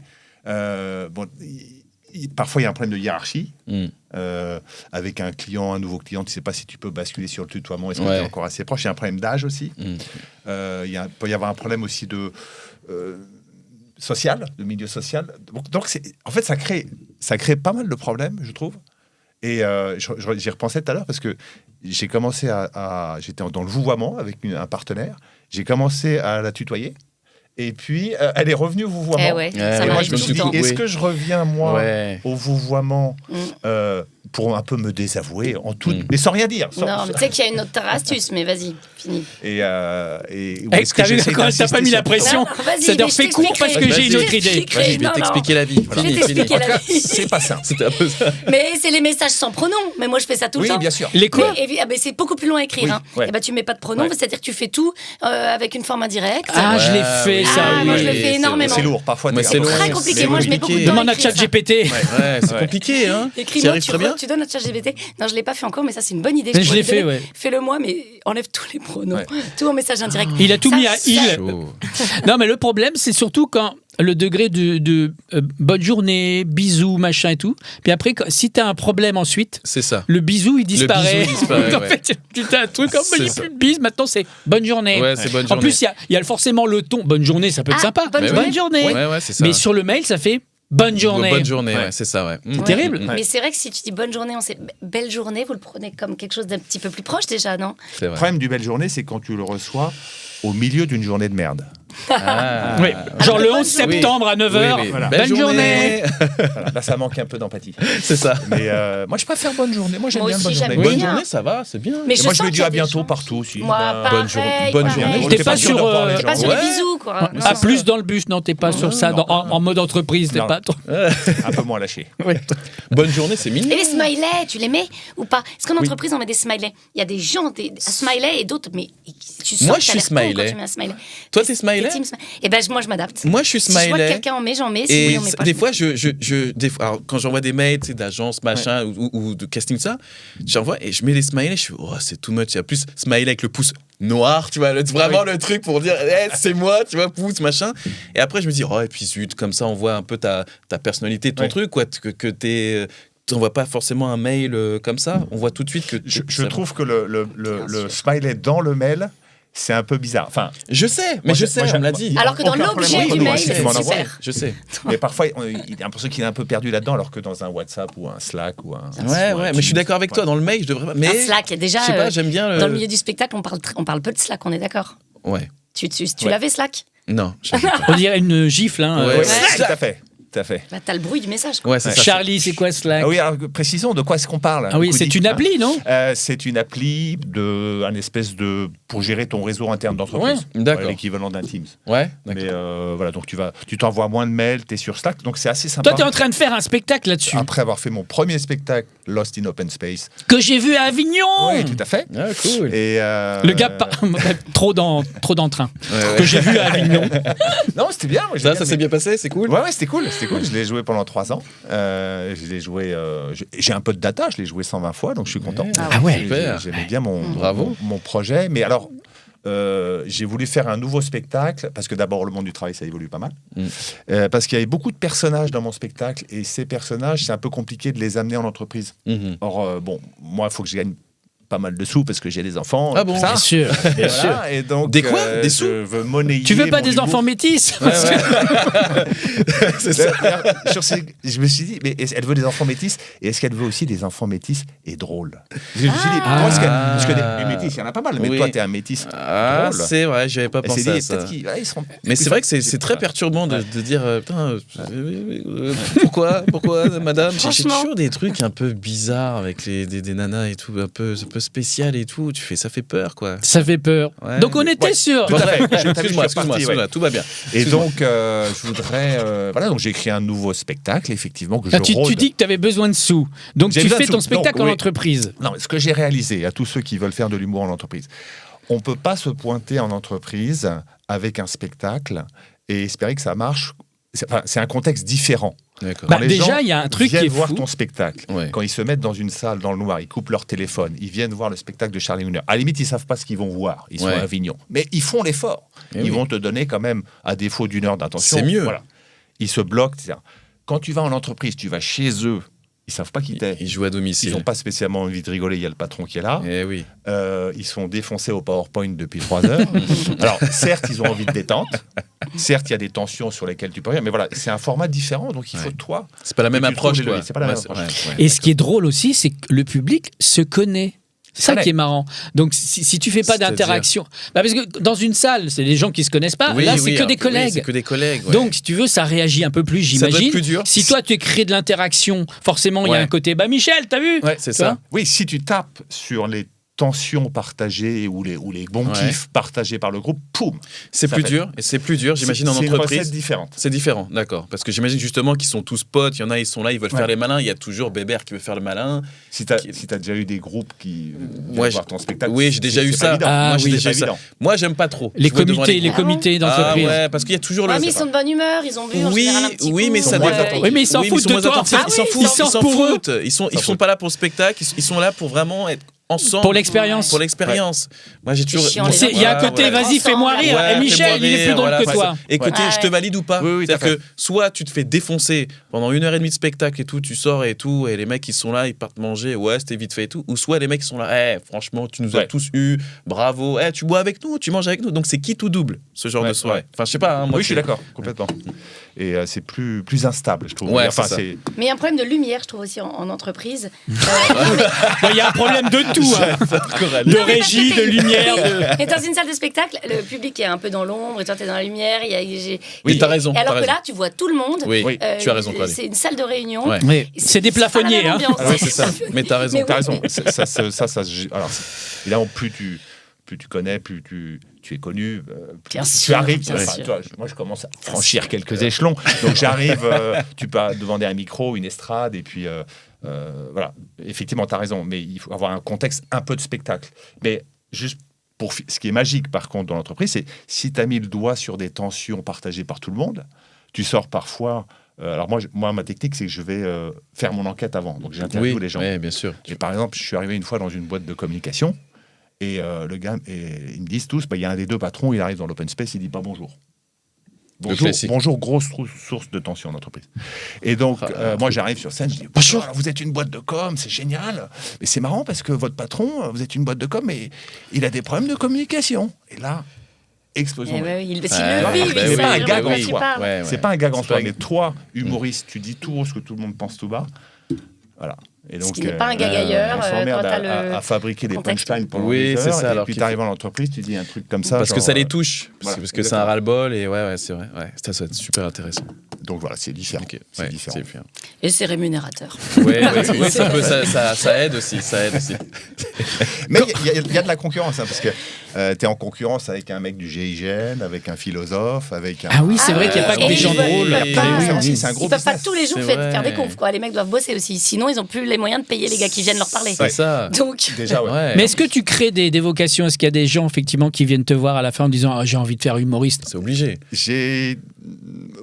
Parfois, il y a un problème de hiérarchie. Avec un nouveau client, tu ne sais pas si tu peux basculer sur le tutoiement. Est-ce que tu es encore assez proche? Il y a un problème d'âge aussi. Il peut y avoir un problème aussi de social, de milieu social. Donc en fait, ça crée pas mal de problèmes, je trouve. Et j'y repensais tout à l'heure parce que j'ai commencé j'étais dans le vouvoiement avec un partenaire. J'ai commencé à la tutoyer. Et puis, elle est revenue au vouvoiement. Ça m'arrive je me tout suis le temps. dit, est-ce que je reviens, moi, au vouvoiement pour un peu me désavouer, mais sans rien dire. Non, mais tu sais qu'il y a une autre astuce, mais vas-y, fini. T'as vu quand t'as pas mis la pression? Non, vas-y, Ça leur mais je fait court parce que j'ai une autre idée. Vas-y, je vais t'expliquer la vie. Je vais t'expliquer la vie. C'est pas simple. C'était un peu ça. Mais c'est les messages sans pronom. Mais moi, je fais ça tout le temps. Oui, bien sûr. Les quoi? Mais c'est beaucoup plus long à écrire. Oui, ouais. Tu mets pas de pronom, c'est-à-dire que tu fais tout avec une forme indirecte. Ah, je l'ai fait, ça, oui. Moi, je le fais énormément. C'est lourd, parfois. Mais c'est très long. compliqué. Moi, je mets beaucoup de temps. Demande à écrire ça. ChatGPT. Ouais, c'est compliqué, hein. Tu y Écris-moi, arrives très bien. tu donnes à ChatGPT. Non, je l'ai pas fait encore, mais ça, c'est une bonne idée. Mais je pourrais l'ai te donner. fait, ouais. Fais-le moi, mais enlève tous les pronoms. Ouais. Tout en message indirect. Il a tout Ça, mis à ça- il. Chaud. Non, mais le problème, c'est surtout quand le degré de bonne journée, bisous, machin et tout. Puis après, si t'as un problème ensuite, C'est ça. le bisou, il disparaît. bisou, il disparaît, En ouais. fait, tu as un truc comme il n'y a C'est plus de bise, maintenant c'est bonne journée. Ouais, c'est bonne En journée. plus, il y a forcément le ton. Bonne journée, ça peut être Ah, sympa. bonne Mais journée. Bonne journée. Ouais, c'est ça. Mais sur le mail, ça fait bonne journée. Bonne journée, Ouais. ouais, c'est ça, ouais. C'est terrible. Mais c'est vrai que si tu dis bonne journée, on sait belle journée, vous le prenez comme quelque chose d'un petit peu plus proche déjà, non? C'est Le vrai. problème du belle journée, c'est quand tu le reçois au milieu d'une journée de merde. Ah. Oui. Genre le bonne 11 septembre à 9h. Oui, oui. Voilà. Bonne journée. Voilà, là, ça manque un peu d'empathie. C'est ça. Mais moi, je préfère bonne journée. Moi, j'aime Moi bien aussi, bonne j'aime journée. bien. Bonne journée, ça va, c'est bien. Mais Et moi, je sens me qu'il dis y a à des bientôt gens- partout aussi. Moi, Ben, pareil, bonne journée. Bonne pareil. journée. T'es J'étais pas sûr sur, de revoir les T'es pas gens. sur Ouais. les bisous, quoi. Non, Ah, non. plus dans le bus, non, t'es pas sur ça. En mode entreprise, t'es Non. pas. Un peu moins lâché. Bonne journée, c'est mignon. Et les smileys, tu les mets ou pas? Est-ce qu'en entreprise, on met des smileys? Il y a des gens, des smileys et d'autres, mais tu sens Moi, que je t'as suis l'air con smiley. quand tu mets un smiley. Toi, t'es smiley? Eh ben, moi, je m'adapte. Moi, je suis Si je vois que smiley. quelqu'un en met, j'en mets. Et Si on met pas, des je fois, alors, quand j'envoie des mails d'agence, machin, ou de casting, ça, j'envoie et je mets des smileys, je fais, oh, c'est too much. Il y a plus smiley avec le pouce noir, tu vois, vraiment le truc pour dire, hey, c'est moi, tu vois, pouce, machin. Et après, je me dis, oh, et puis zut, comme ça, on voit un peu ta personnalité, ton truc, quoi, que t'es. On voit pas forcément un mail comme ça, on voit tout de suite que. Je trouve que le smiley dans le mail, c'est un peu bizarre. Enfin, Je sais, mais Moi, je j'ai- sais, moi, on j'ai- me l'a dit. Alors que dans aucun l'objet problème du entre nous, mail, c'est c'est mon envoi. super. Je sais. mais parfois, il a l'impression qu'il est un peu perdu là-dedans, alors que dans un WhatsApp ou un Slack ou un. Ouais, mais je suis d'accord avec toi. Dans le mail, je devrais pas. Mais Un Slack, il y a déjà. je sais pas, j'aime bien. Dans le milieu du spectacle, on parle peu de Slack, on est d'accord? Ouais. Tu l'avais, Slack? Non. j'aime pas. On dirait une gifle. Hein. Ouais. Ouais, Ouais. tout à fait. Tout à fait. Bah, t'as le bruit du message, quoi. Ouais, c'est ça. Charlie, c'est quoi Slack? Ah oui, alors précisons de quoi est-ce qu'on parle. Ah oui, c'est Coudi. une appli, non? C'est une appli un espèce de pour gérer ton réseau interne d'entreprise. Ouais, d'accord. L'équivalent d'un Teams. Ouais, Mais d'accord. voilà, donc tu t'envoies moins de mails, tu es sur Slack, donc c'est assez sympa. Toi, t'es en train de faire un spectacle là-dessus. Après avoir fait mon premier spectacle, Lost in Open Space. Que j'ai vu à Avignon. Oui, tout à fait. Ah, cool. Et Le gars, trop d'entrain. Ouais, Que j'ai vu à Avignon. non, c'était bien. Moi, j'ai Ça bien s'est aimé. bien passé, c'est cool. Ouais, c'était cool. Je l'ai joué pendant 3 ans. Je l'ai joué. J'ai un peu de data. Je l'ai joué 120 fois, donc je suis content. Ah ouais. Super. J'aimais bien Bravo. mon projet, mais alors. J'ai voulu faire un nouveau spectacle parce que d'abord le monde du travail ça évolue pas mal parce qu'il y avait beaucoup de personnages dans mon spectacle et ces personnages c'est un peu compliqué de les amener en entreprise. Mhm. Or bon moi il faut que je gagne pas mal de sous parce que j'ai des enfants. Ah bon, ça. Bien sûr. Et, voilà, et donc, Des quoi Des sous je veux monnayer Tu veux pas mon des humour. enfants métis? C'est ça. D'ailleurs, je me suis dit, mais elle veut des enfants métis, et est-ce qu'elle veut aussi des enfants métis et drôles? Je me suis dit, toi, parce que les métis, il y en a pas mal, mais Oui. toi, t'es un métis Ah, drôle. c'est vrai, j'avais pas Elle s'est pensé à dit, ça. peut-être qu'ils ils seront. Mais c'est vrai que c'est très perturbant de dire putain, pourquoi madame j'ai Franchement. toujours des trucs un peu bizarres avec des nanas et tout un peu spécial et tout. Ça fait peur, quoi. Ça fait peur. Ouais. Donc on était sûr. Tout à fait. Excuse-moi, tout va bien. Et donc, je voudrais. Voilà, donc j'ai écrit un nouveau spectacle, effectivement, que je Tu rôde. dis que tu avais besoin de sous. Donc J'ai tu besoin fais de ton sous. spectacle Donc, en oui. entreprise. Non, ce que j'ai réalisé, à tous ceux qui veulent faire de l'humour en entreprise, on ne peut pas se pointer en entreprise avec un spectacle et espérer que ça marche. C'est un contexte différent. D'accord. Bah, Quand les déjà, gens il y a un truc qui est viennent voir fou. ton spectacle. Ouais. Quand ils se mettent dans une salle dans le noir, ils coupent leur téléphone, ils viennent voir le spectacle de Charlie Wiener. À la limite, ils savent pas ce qu'ils vont voir. Ils sont Ouais. à Avignon. Mais ils font l'effort. Eh Ils oui. vont te donner quand même, à défaut d'une heure d'intention. C'est mieux. Voilà. Ils se bloquent. etc. Quand tu vas en entreprise, tu vas chez eux. Ils savent pas qui t'es. Il joue à domicile. Ils n'ont pas spécialement envie de rigoler. Il y a le patron qui est là. Eh oui. Ils sont défoncés au PowerPoint depuis 3 heures. Alors, certes, ils ont envie de détente. Certes, il y a des tensions sur lesquelles tu peux rien. Mais voilà, c'est un format différent. Donc, il faut Ouais. toi. C'est pas la même tu approche, trouves les quoi. leviers. C'est pas la même Ouais, approche. ouais. Et ce qui est drôle aussi, c'est que le public se connaît. C'est ça connaît. qui est marrant. Donc, si tu fais pas C'est-à-dire d'interaction, parce que dans une salle, c'est des gens qui se connaissent pas. Oui, Là, oui, c'est que des oui, collègues. c'est que des collègues. Ouais. Donc, si tu veux, ça réagit un peu plus, Ça doit être j'imagine. plus dur. Si toi, tu crées de l'interaction, forcément, il y a Ouais. un côté. Bah, Michel, t'as vu Ouais, c'est Tu ça. vois Oui, si tu tapes sur les tensions partagées ou les bons Ouais. kiffs partagés par le groupe, poum. C'est Ça plus fait- dur. Et c'est plus dur, j'imagine, en C'est une entreprise. recette différente. C'est différent, d'accord. Parce que j'imagine justement qu'ils sont tous potes. Il y en a, ils sont là, ils veulent faire les malins. Il y a toujours Bébert qui veut faire le malin. Si tu as déjà eu des groupes qui viennent Moi, voir ton spectacle, oui, j'ai déjà eu c'est ça. pas évident. Ah, Moi, j'ai oui, déjà c'est eu pas ça. évident. Moi, j'aime pas trop. Les Je vois devant comités, les groupes. comités Ah d'entreprise. ouais, parce qu'il y a toujours Ouais, le. mais ils sont de bonne humeur, ils ont bu en Oui, général un petit oui, coup. mais ça Ils sont moins dépend. attentifs. Oui, mais ils s'en Oui, foutent sont de moins toi. attentifs. Ah Ils s'en oui, foutent. ils s'en Ils s'en pour eux. foutent. Ils sont pas là pour le spectacle. Ils sont là pour vraiment être ensemble. Pour l'expérience. Pour l'expérience. Moi, j'ai toujours. C'est chiant, les Il y a un Ouais, côté, ouais. vas-y, fais-moi rire. Ouais, Et Michel, fais-moi il est plus rire, drôle voilà, que c'est toi. ça. Écoutez, Ouais. je te valide ou pas. Oui, oui, tout à C'est-à-dire que soit tu te fais défoncer pendant 1h30 de spectacle et tout, tu sors et tout, et les mecs ils sont là, ils partent manger, ouais, c'était vite fait et tout. Ou soit les mecs ils sont là, franchement, tu nous as Ouais. tous eu, bravo, tu bois avec nous, tu manges avec nous. Donc c'est qui tout double, ce genre Ouais, de soirée. ouais. Enfin, je sais pas, hein, moi Oui, je suis d'accord, complètement. Et c'est plus instable, je trouve. Ouais, Enfin, c'est ça. c'est Mais il y a un problème de lumière, je trouve aussi en entreprise. Il y a un problème de tout. hein. De Non, mais régie, parce que de lumière. Et dans une salle de spectacle, le public est un peu dans l'ombre et toi t'es dans la lumière. Oui, t'as raison, Et alors t'as que raison. là, tu vois tout le monde. Oui, Oui. tu as raison, Coralie. C'est une salle de réunion. Ouais. Oui, c'est des pas la plafonniers. même Hein. ambiance. Ouais, c'est ça. Mais t'as raison. Mais T'as oui. raison. Alors, évidemment, plus tu connais, plus tu es connu, plus Bien tu sûr, arrives. bien Enfin, sûr. tu vois, moi, je commence à franchir quelques échelons. Donc, j'arrive, tu peux demander un micro, une estrade, et puis voilà. Effectivement, tu as raison, mais il faut avoir un contexte un peu de spectacle. Mais juste ce qui est magique, par contre, dans l'entreprise, c'est si tu as mis le doigt sur des tensions partagées par tout le monde, tu sors parfois. Alors, moi, ma technique, c'est que je vais faire mon enquête avant. Donc, j'interviewe les gens. Oui, bien sûr. Et par exemple, je suis arrivé une fois dans une boîte de communication et le gars, ils me disent tous, il y a un des deux patrons, il arrive dans l'open space, il dit pas bonjour. classique. Bonjour, grosse source de tension en entreprise. Et donc, moi, j'arrive sur scène, je dis bonjour, alors, vous êtes une boîte de com, c'est génial. Mais c'est marrant parce que votre patron, vous êtes une boîte de com, mais il a des problèmes de communication. Et là, explosion. Eh ouais, s'il Ouais, le ouais, vit, bah il oui, sait bah vraiment oui. de quoi tu parles. Ouais, C'est pas un gag en C'est soi, pas- mais toi, humoriste, tu dis tout haut ce que tout le monde pense tout bas. Voilà. Et Ce qui n'est pas un gag ailleurs, on s'emmerde quand t'as le à fabriquer des contexte. punchlines pendant Oui, des c'est heures, ça, et alors puis qu'il tu arrives faut- en entreprise, tu dis un truc comme ça. Parce que genre, ça les touche. voilà, Parce que c'est un ras-le-bol et ouais, c'est vrai. Ouais, ça va être super intéressant. Donc voilà, c'est différent. Ok, C'est ouais, différent. c'est différent. Et c'est rémunérateur. Ouais, ça aide aussi. Ça aide aussi. Mais il y a de la concurrence, hein, parce que tu es en concurrence avec un mec du GIGN, avec un philosophe, avec un... Ah oui, c'est vrai qu'il n'y a pas que Et des ils gens peuvent- drôles. ils peuvent pas- Oui, oui, c'est un gros Ils peuvent pas business. tous les jours C'est faire des vrai. confs, quoi. Les mecs doivent bosser aussi. Sinon, ils n'ont plus les moyens de payer les gars qui viennent leur parler. C'est ça. Donc, Déjà, ouais. Ouais. Mais est-ce que tu crées des vocations? Est-ce qu'il y a des gens effectivement qui viennent te voir à la fin en disant ah, j'ai envie de faire humoriste? C'est obligé.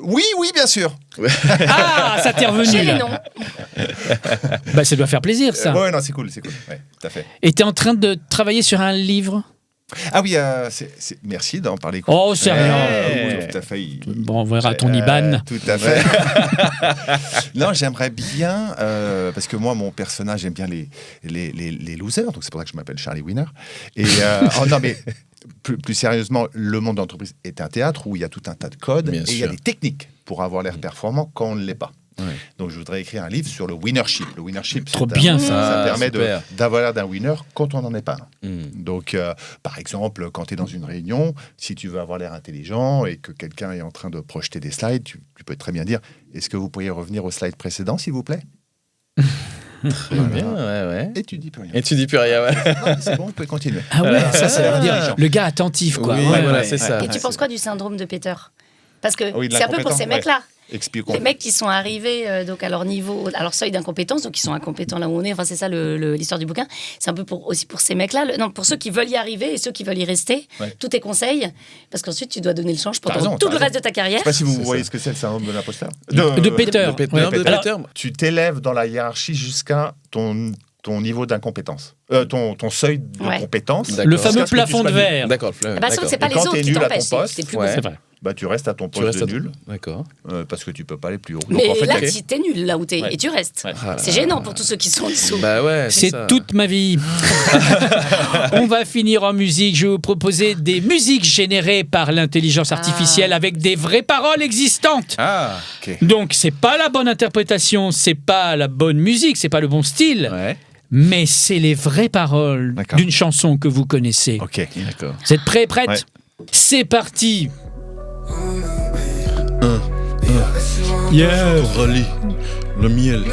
Oui, bien sûr. Ah, ça t'est j'ai revenu les là. noms. Bah, ça doit faire plaisir ça. Ouais, non, c'est cool. Ouais, tout à fait. Et t'es en train de travailler sur un livre? Ah oui, merci d'en parler. Oh, c'est rien. Oui, tout à fait. Bon, on verra ton IBAN. Tout à fait. Non, j'aimerais bien, parce que moi, mon personnage, j'aime bien les losers, donc c'est pour ça que je m'appelle Charlie Wiener. Et non, mais plus sérieusement, le monde d'entreprise est un théâtre où il y a tout un tas de codes Bien et il y a sûr. des techniques pour avoir l'air performant quand on ne l'est pas. Ouais. Donc, je voudrais écrire un livre sur le winnership. Le winnership, Trop bien, ça Ah, permet super. d'avoir l'air d'un winner quand on n'en est pas un. Mm. Donc, par exemple, quand tu es dans une réunion, si tu veux avoir l'air intelligent et que quelqu'un est en train de projeter des slides, tu peux très bien dire « Est-ce que vous pourriez revenir au slide précédent, s'il vous plaît ?» Bien, ouais. Et tu dis plus rien. Et tu dis plus rien, ouais. Non, c'est bon, on peut continuer. Ah ouais, ça Ah. veut dire le gars attentif, quoi. Oui, Ouais, voilà, ouais. c'est ça. Et tu penses quoi du syndrome de Peter? Parce que Oui, de c'est un peu pour ces l'incompétent, mecs-là. Expliquons. Les mecs qui sont arrivés donc à leur niveau, à leur seuil d'incompétence, donc ils sont incompétents là où on est. Enfin, c'est ça l'histoire du bouquin. C'est un peu aussi pour ces mecs-là. Non, pour ceux qui veulent y arriver et ceux qui veulent y rester. Ouais. Tous tes conseils, parce qu'ensuite tu dois donner le change pendant raison, tout t'as le reste raison. de ta carrière. Je sais pas si vous C'est voyez ça. ce que c'est le syndrome de l'imposteur. De Peter. De Peter. Ouais. Non, de Alors, Peter. Tu t'élèves dans la hiérarchie jusqu'à ton niveau d'incompétence. Ton seuil de Ouais. compétence. D'accord. Le Jusqu'à fameux ce que tu plafond sois de nul. verre. D'accord. Ah bah, sauf que c'est pas Et les quand autres t'es qui nul à ton t'empêchent. poste, C'est plus ouais. beau. C'est vrai. Bah, tu restes à ton Tu poste restes de nul D'accord. parce que tu peux pas aller plus haut. Donc, Mais en fait, là, ok. si t'es nul là où t'es Ouais. et tu restes. Ouais. Ah C'est là gênant là. pour tous ceux qui sont en dessous. Bah ouais. C'est ça. toute ma vie. On va finir en musique. Je vais vous proposer des musiques générées par l'intelligence artificielle avec des vraies paroles existantes. Ah, ok. Donc, c'est pas la bonne interprétation, c'est pas la bonne musique, c'est pas le bon style, Ouais. mais c'est les vraies paroles D'accord. d'une chanson que vous connaissez. Ok. D'accord. Vous êtes prêts, prêtes? Ouais. C'est parti. Yeah. Rallye, le miel.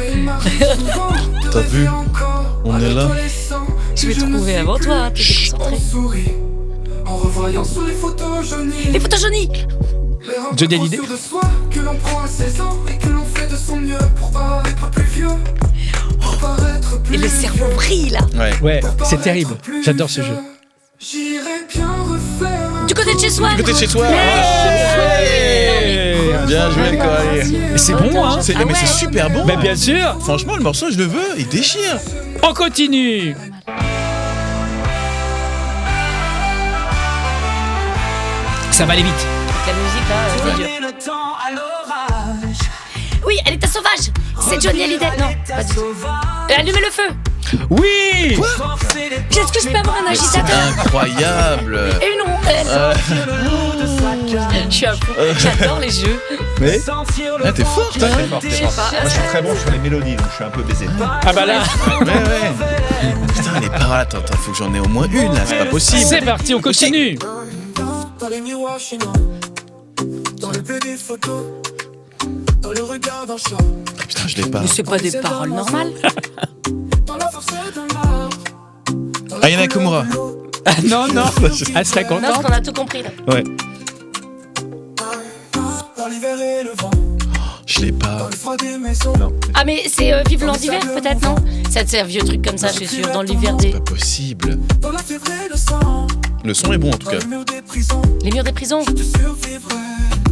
T'as vu? On est là. Je vais trouver avant toi, hein, t'es concentré. En revoyant sur les photos jaunies, Les photos jaunies. Johnny Hallyday. de soi, que l'on prend à 16 ans et que l'on fait de son mieux pour paraître plus vieux, pour paraître plus Et le cerveau brille là. Ouais. Ouais, pour c'est paraître terrible. plus J'adore ce vieux. jeu. J'irais bien refaire un Du côté de chez soi. Du côté de chez toi. Ouais. Bien joué, le Coralie. Mais c'est bon, hein? C'est Ah mais ouais. c'est super bon. Ben bien sûr. Franchement, le morceau, je le veux. Il déchire. On continue. Ça va aller vite. La musique là, c'est dur. Donner le temps à l'orage. Oui, elle était sauvage. C'est Johnny Hallyday. Non, pas du tout. Allumez le feu. Oui. Est-ce que je peux avoir un agitateur? Incroyable. Et une rondelle. Je suis un fou. J'adore les jeux. Mais ah, t'es forte, hein. T'es fort, t'es fort. Moi, je suis très bon sur les mélodies, donc je suis un peu baisé. Ah bah là, Ouais. Putain, les paroles. Attends, faut que j'en ai au moins une là. C'est pas possible. c'est parti, on continue. Dans les miroirs chinois, dans le bleu des photos, dans le regard d'un chat, Putain, je l'ai pas. Mais c'est pas des paroles normales. dans la force d'un arbre, dans la Ayana couleur Nakamura. de l'eau, Ah, non, elle serait Non, contente. parce qu'on a tout compris là. Ouais. dans l'hiver et le vent, Je l'ai pas. dans le froid des maisons. Ah mais c'est Vive l'hiver peut-être, non? Ça c'est un vieux truc comme ça, je suis sûre, dans l'hiver des... Pas possible. Dans la fièvre et le sang, Le son est bon en tout dans cas. le mur des prisons, Les murs des prisons. je survivrai.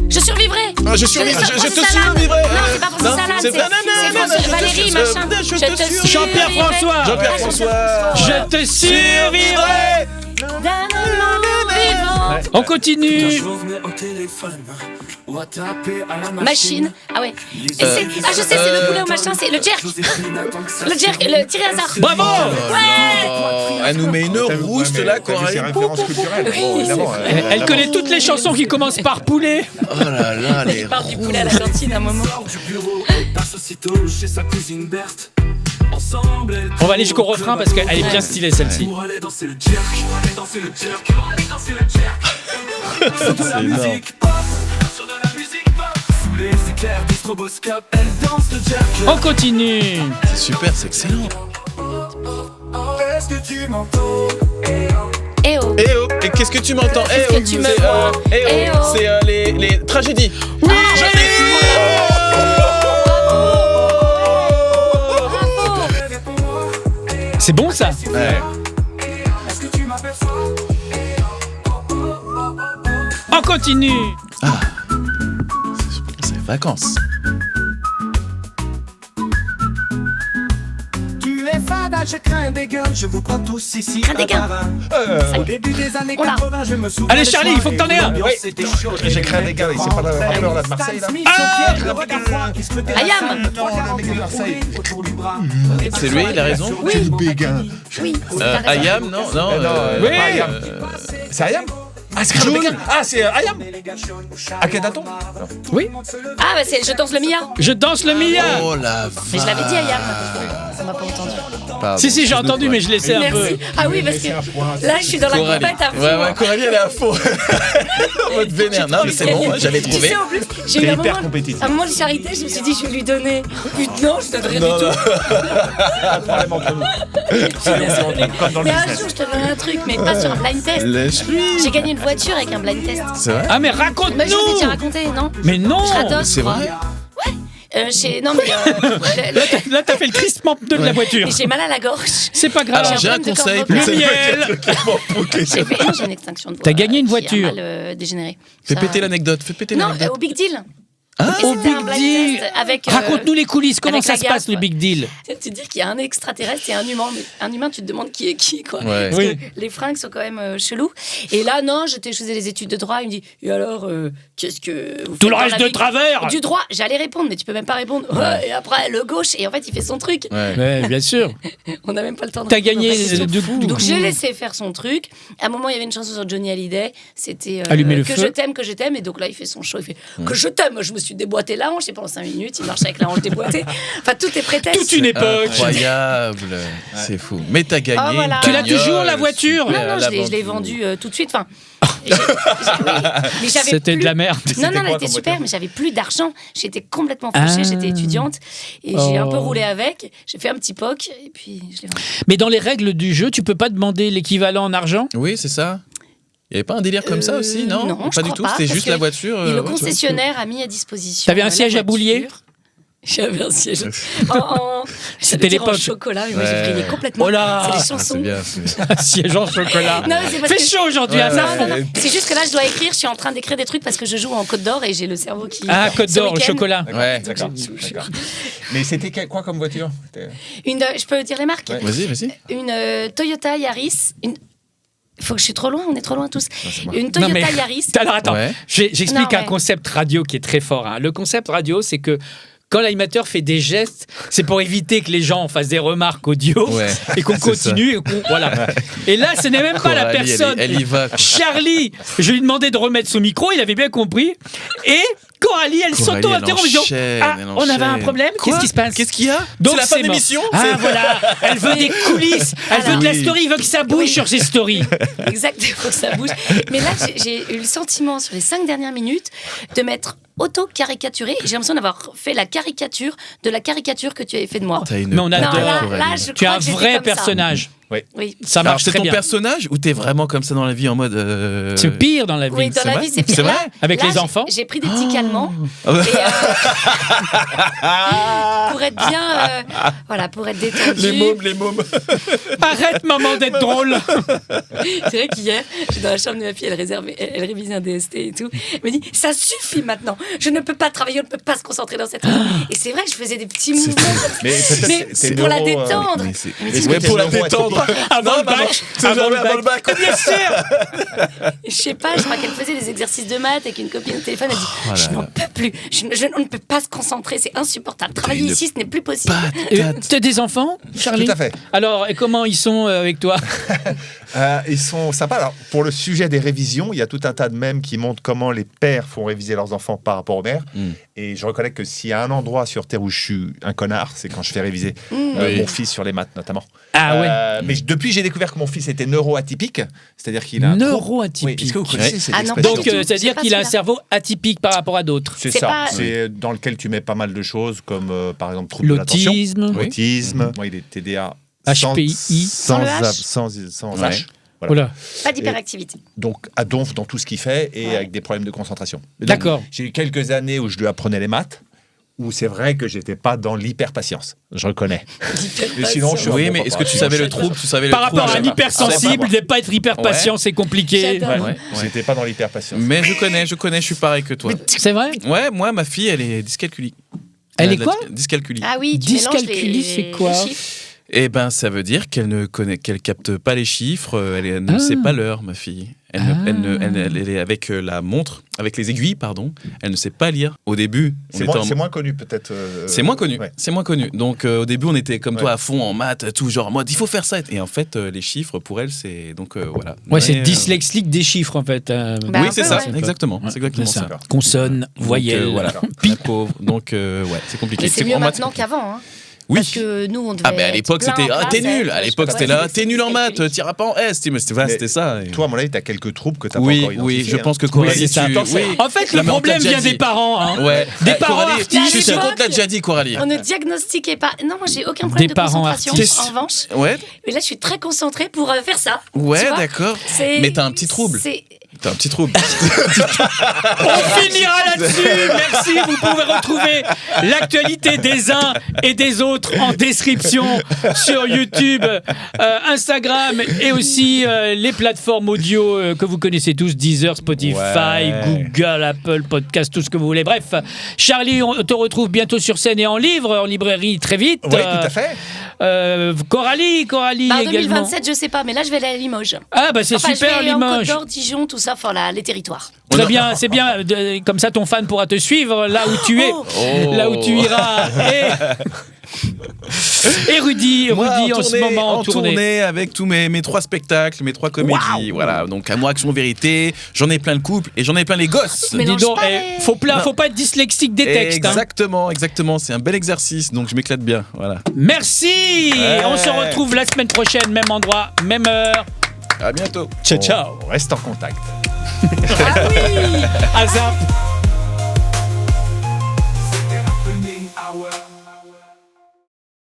Je survivrai. Ah, je survivrai. Je te survivrai. Non, c'est pas Francis Lalanne, c'est François Valérie, machin. Je te survivrai. Jean-Pierre François. Jean-Pierre François. Je te survivrai. D'un moment vivant. On continue. Je revenais au téléphone ou à taper à la Machine. Ah ouais. Et ah je sais, c'est le poulet au machin, c'est le jerk. Le jerk, le tiré hasard. Bravo. Ouais. Oh, elle nous met une rouste là, Coralie. C'est références culturelles. Bon, évidemment. Elle connaît toutes les chansons qui commencent par poulet. Oh là là, les Il parle du poulet à la cantine à un moment. du bureau, passe aussitôt chez sa cousine Berthe. Ensemble, On va aller jusqu'au refrain parce qu'elle est bien stylée celle-ci. pour aller danser le jerk, pour aller danser le jerk, pour aller danser le jerk. Sur de la musique pop, sur de la musique pop. Sous les éclairs du stroboscope, elle danse le jerk. On continue. C'est super, c'est excellent. Est-ce que tu m'entends? Eh oh. Eh oh, et qu'est-ce que tu m'entends? Qu'est-ce que tu me vois? Eh oh. C'est les tragédies. C'est bon ça. Ouais. Est-ce que tu m'aperçois? On continue. C'est vacances. Tu es fada, je crains des gueules, je vous prends tous ici. Crains des gueules. Au début des années Oh là. 80, je me souviens. Allez, des Charlie, il faut que t'en aies un. l'ambiance était chaude. J'ai créé des gars, c'est pas le rappeur là de Marseille là. Ayam. Le mec de Marseille. C'est lui, il a raison. Oui. Béguin. Oui. t'as raison. Ayam, non, non. Oui. Pas Ayam. C'est Ayam? Ah, c'est Carl Béguin. Ah, c'est Ayam. Akhenaton? Oui. Ah bah c'est Je danse le Mia. Je danse le Mia. Oh la Mais je l'avais dit Ayam. m'a pas entendu. Pardon, Si, j'ai entendu, mais je laissais un peu. Merci. Ah oui, parce que là, je suis dans la Coralie. compète à fond. Ouais, Coralie, elle est à fond. En mode vénère. Non, mais c'est bon, j'avais Tu trouvé. sais, en plus, j'ai eu T'es un hyper moment, compétitif. un moment de charité, je me suis dit, je vais lui donner. Non, je donnerai du tout. Pas de problème entre nous. Comme dans le Mais un business. jour, je te donnerai un truc, mais pas sur un blind test. Lâche-lui. J'ai gagné une voiture avec un blind test. C'est vrai? Ah, mais Mais je vous ai déjà raconte-nous. raconté, non Mais non. Gratos, C'est je crois. vrai? Non, mais Là, t'as fait le crispement de la voiture. j'ai mal à la gorge. C'est pas grave. Alors, j'ai un problème de conseil corde pour Le vocale. miel. J'ai une extinction de voix. T'as gagné une qui voiture. a mal dégénéré. Fais Ça- péter l'anecdote. Fais péter Non, l'anecdote. au Big Deal. Ah, Et Au c'était un Big blind Deal. test avec. Raconte-nous les coulisses. Comment avec ça la se passe, gaffe. le Big Deal? Tu te dis qu'il y a un extraterrestre et un humain. Mais un humain, tu te demandes qui est qui, quoi. Ouais. Parce Oui. que les fringues sont quand même chelous. Et là, non, je faisais les études de droit. Il me dit, et alors, qu'est-ce que vous Tout faites le dans reste la de vie travers. Du droit, j'allais répondre, mais tu peux même pas répondre. Ouais, et après, le gauche, et en fait, il fait son truc. Ouais. Ouais, bien sûr. On n'a même pas le temps de T'as répondre gagné à ta question. du coup. Donc j'ai laissé faire son truc. À un moment, il y avait une chanson sur Johnny Hallyday. C'était Allumer le que feu. je t'aime. Et donc là, il fait son show. Il fait que je t'aime. Je me suis déboîté la hanche et pendant 5 minutes, il marche avec la hanche déboîtée. Enfin, tout est prétexte. Toute une époque. Incroyable. C'est fou. Mais t'as gagné. Ah, voilà. une Tu l'as bagnole toujours, la voiture? super Non, à non, la je l'ai vente. vendu tout de suite. Enfin, oui, mais j'avais C'était plus- de la merde. Non, C'était non, quoi elle était comme super, voiture mais j'avais plus d'argent. J'étais complètement fauchée, Ah. j'étais étudiante. Et j'ai un peu Oh. roulé avec. J'ai fait un petit POC et puis je l'ai vendu. Mais dans les règles du jeu, tu peux pas demander l'équivalent en argent? Oui, c'est ça. Il n'y avait pas un délire comme ça aussi, non? non, je Pas du crois tout, pas, c'était parce juste que la voiture. Et le ouais, tu vois. concessionnaire a mis à disposition. T'avais un la siège à voiture. boulier? J'avais un siège. C'était J'allais dire en l'époque. chocolat, mais moi Ouais. j'ai brillé complètement. Oh là. C'est des Ah, c'est chansons. bien. Siège en chocolat. Non, mais c'est parce Fait que- chaud aujourd'hui, hein, Ouais, ça ouais. fond. Non, non, c'est juste que là, je dois écrire. Je suis en train d'écrire des trucs parce que je joue en Côte d'Or et j'ai le cerveau qui. Ah, Côte ce d'Or, le week-end. chocolat. Ouais. D'accord. D'accord. Mais c'était quoi comme voiture? Je peux dire les marques. Ouais. Vas-y, vas-y. Une Toyota Yaris. Faut que je suis trop loin. On est trop loin tous. c'est moi. Une Non, Toyota mais- Yaris. Alors attends, Ouais. j'explique Non, un ouais. concept radio qui est très fort. Hein. Le concept radio, c'est que quand l'animateur fait des gestes, c'est pour éviter que les gens fassent des remarques audio Ouais. et qu'on C'est continue. Voilà. Et là, ce n'est même pas la Coralie, personne. elle y va. Charlie, je lui demandais de remettre son micro, il avait bien compris. Et Coralie, elle Coralie, s'auto-interrompt en disant enchaîne, Ah, elle on avait un enchaîne. problème. Quoi Qu'est-ce qui se passe Qu'est-ce qu'il y a? Donc C'est la fin de mort. l'émission? Ah voilà, elle veut des coulisses, elle veut de la Oui. story, il veut que ça bouge sur ses stories. Exact, il faut que ça bouge. Mais là, j'ai eu le sentiment sur les 5 dernières minutes de m'être auto-caricaturé. J'ai l'impression d'avoir fait la caricature de la caricature que tu avais fait de moi. T'as une Mais on patte, adore. Non, là, Coralie. là, je Tu es crois un que j'étais vrai comme ça. personnage. Oui. Ça Alors, marche c'est très ton bien. personnage ou t'es vraiment comme ça dans la vie en mode. C'est pire dans la vie. Oui, dans c'est la vrai vie, c'est pire. C'est vrai Là, Avec là, les enfants J'ai pris des petits calmants. Ah ouais. Et, pour être bien. Voilà, pour être détendu. les mômes. Arrête, maman, d'être drôle. C'est vrai qu'hier, j'étais dans la chambre de ma fille, elle révisait un DST et tout. Elle me dit ça suffit maintenant. Je ne peux pas travailler, on ne peut pas se concentrer dans cette. Et c'est vrai que je faisais des petits mouvements. Mais peut-être Mais c'est c'est pour la neuro, détendre. Mais c'est- Mais Est-ce dis- que Ouais, tes pour la neurones, détendre. Avant le maman, bac. c'est jamais avant le bac. Bien sûr. Je sais pas, je crois qu'elle faisait des exercices de maths avec une copine au téléphone. Elle dit Oh là je là. n'en peux plus. On ne peut pas se concentrer, c'est insupportable. Travailler une ici, ce n'est plus possible. T'as des enfants, Charlie? Tout à fait. Alors, et comment ils sont avec toi? Ils sont sympas. Alors, pour le sujet des révisions, il y a tout un tas de mèmes qui montrent comment les pères font réviser leurs enfants par rapport aux mères. Mm. Et je reconnais que s'il y a un endroit sur Terre où je suis un connard, c'est quand je fais réviser Oui. mon fils sur les maths, notamment. Ah ouais. Mais depuis, j'ai découvert que mon fils était neuroatypique. C'est-à-dire qu'il a un trouble- Neuroatypique. Oui, est-ce que vous connaissez cette Ah non, expression pas Donc, du tout. c'est-à-dire C'est pas qu'il a un celui-là. cerveau atypique par rapport à d'autres. C'est C'est ça. pas- C'est dans lequel tu mets pas mal de choses, comme par exemple trouble de l'attention. L'autisme. Oui. Autisme. Moi, il est TDA. HPI. Sans, Sans le H. sans Ouais. H. Oh là. Pas d'hyperactivité. Donc à donf dans tout ce qu'il fait et Ouais. avec des problèmes de concentration. Donc, D'accord. J'ai eu quelques années où je lui apprenais les maths, où c'est vrai que j'étais pas dans l'hyperpatience. Je reconnais. Mais sinon, je suis un Oui, bon mais papa. est-ce que tu savais le trouble? Tu savais le Par rapport trouble, à un je sais pas. hypersensible, de pas être hyper patient, c'est compliqué. J'adore. Ouais, ouais. J'étais pas dans l'hyperpatience. Mais je connais, je suis pareil que toi. C'est vrai? Ouais, moi, ma fille, elle est dyscalculie. Elle est a de quoi? la dyscalculie. Ah oui, tu mélanges Dyscalculie, c'est quoi? les chiffres. Eh ben, ça veut dire qu'elle capte pas les chiffres, elle ne sait pas l'heure, ma fille. Elle est avec la montre, avec les aiguilles, pardon. Elle ne sait pas lire. Au début, on C'est était moins, en- c'est moins connu peut-être. C'est moins connu. Ouais. C'est moins connu. Donc au début, on était comme toi Ouais. à fond en maths, tout genre en mode il faut faire ça. Et en fait, les chiffres pour elle, c'est donc voilà. Ouais, c'est Mais, dyslexique des chiffres en fait. Bah, oui, un c'est peu, ça, ouais. exactement. Ouais, C'est exactement c'est ça. ça. Consonne, Donc, voyelle. voilà. D'accord. La pauvre. Donc ouais, c'est compliqué. Mais c'est mieux en maths, maintenant compliqué. qu'avant. Hein. Oui. Parce que nous, on devait. Ah, mais à l'époque, être plein c'était en classe, t'es nul. À l'époque, c'était là, t'es nul en maths, calculique. t'iras pas en S. Mais c'était ça. Et- Toi, à mon avis, t'as quelques troubles que t'as Oui, pas encore identifiés. oui, je pense que Oui, Coralie, c'est ça. tu... oui. En fait, Non, le mais on te l'a problème déjà vient dit. des parents. Hein. Ouais. Des parents Coralie, artistes. je suis sûr qu'on te l'a À déjà dit, Coralie. On ne diagnostiquait pas. Non, moi, j'ai aucun Des problème de parents concentration. artistes. En revanche, Ouais, mais là, je suis très concentrée pour faire ça. ouais, Tu vois, d'accord. c'est- Mais t'as un petit trouble. c'est- T'as un petit trouble. On finira là-dessus. Merci. Vous pouvez retrouver l'actualité des uns et des autres en description sur YouTube, Instagram et aussi les plateformes audio que vous connaissez tous, Deezer, Spotify, Ouais. Google, Apple Podcast, tout ce que vous voulez. Bref, Charlie, on te retrouve bientôt sur scène et en livre, en librairie très vite. Oui, tout à fait. Coralie Bah, en également. 2027, je sais pas, mais là, je vais aller à Limoges. Ah bah c'est Enfin, super je vais en Côte Limoges. d'Or, Dijon, tout ça, enfin, là, les territoires. Très bien, c'est bien. Comme ça, ton fan pourra te suivre là où tu es, Oh. là où tu iras. Et Rudy Moi, en ce moment en tournée. avec tous mes 3 spectacles, mes 3 comédies. Voilà, donc Amour, Action, Vérité. J'en ai plein le couple et j'en ai plein les gosses. Mais Dis mélange donc, pas eh, les- faut pas être dyslexique des textes. Hein. Exactement. C'est un bel exercice, donc je m'éclate bien. Voilà. Merci. On se retrouve la semaine prochaine, même endroit, même heure. À bientôt. Ciao. On reste en contact. Ah oui. À zap.